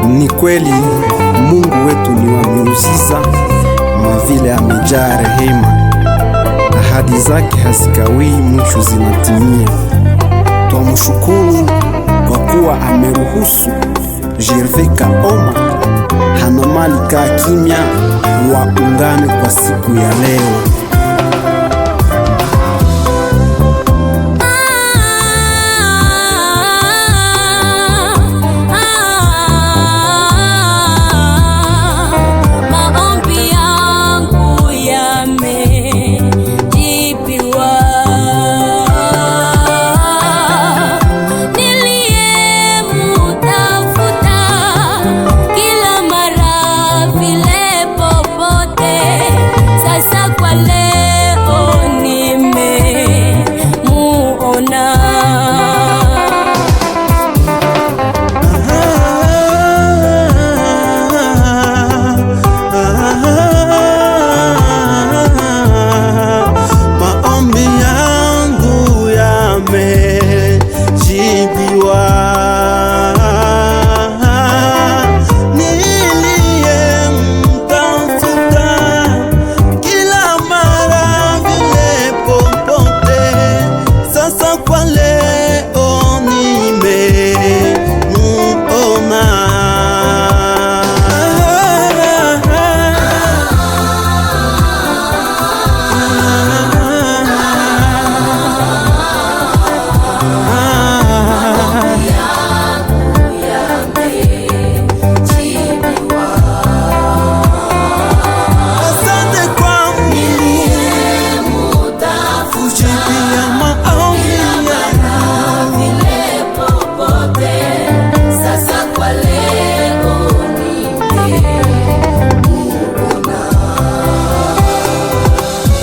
Ni kweli Mungu wetu ni wa miujiza, na vile amejaa rehema. Ahadi zake hazikawii, mwisho zinatimia. Twamshukuru kwa kuwa ameruhusu Gervais Kaoma hana mali kaa kimya waungane kwa siku ya leo.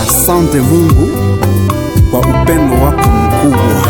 Asante Mungu kwa upendo wako mkubwa.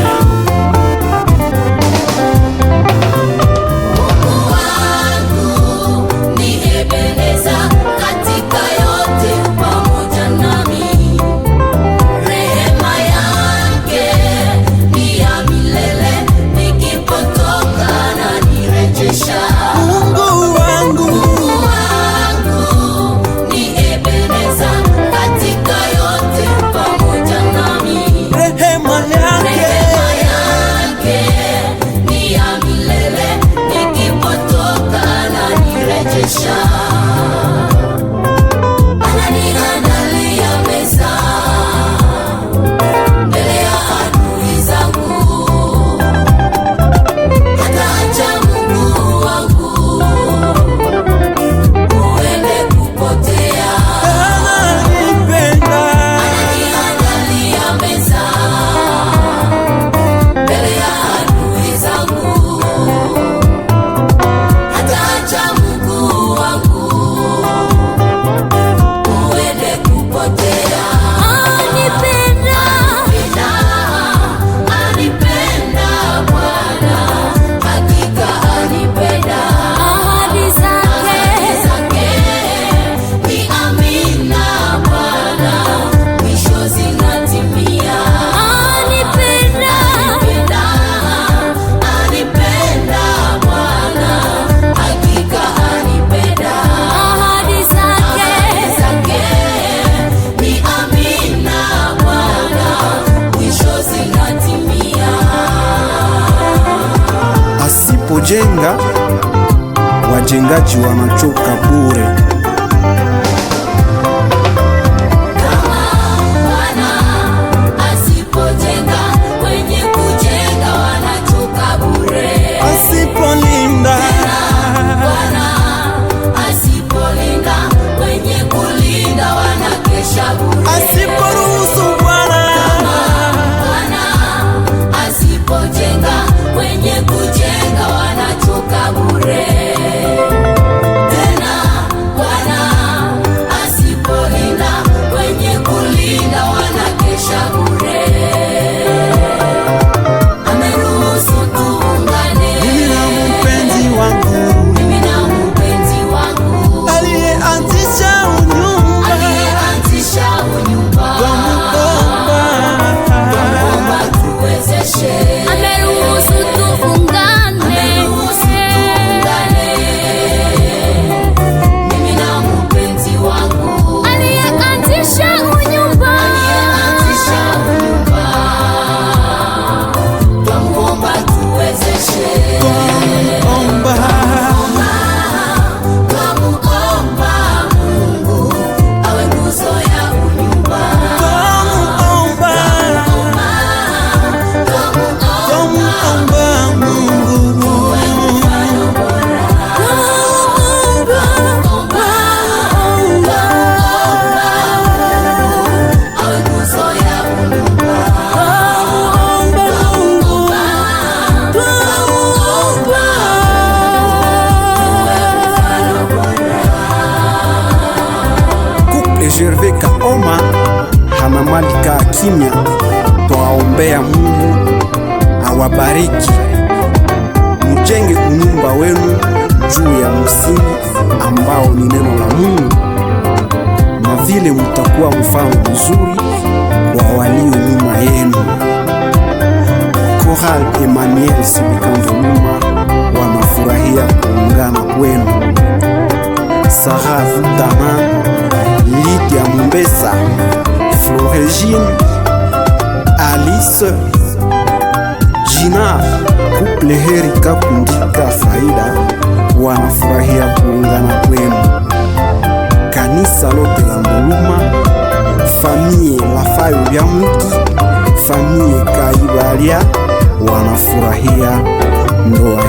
Asipojenga, wajengaji wanachoka bure. awabariki. Mujenge unyumba wenu juu ya msingi ambao ni neno la Mungu, na vile mutakuwa mfano mzuri kwa walio nyuma yenu. Choral Emmanuel Sibikanzuluma wanafurahia kuungana kwenu. Sarah Dama, Lydia Mumbesa, Florégine, Alice, Gina, Couple Heri Kakundika Faida wanafurahia kuungana kwenu. Kanisa lote la Ndoluma, famille Lafayo bya Mwiki, famille Kaibalia wanafurahia ndoa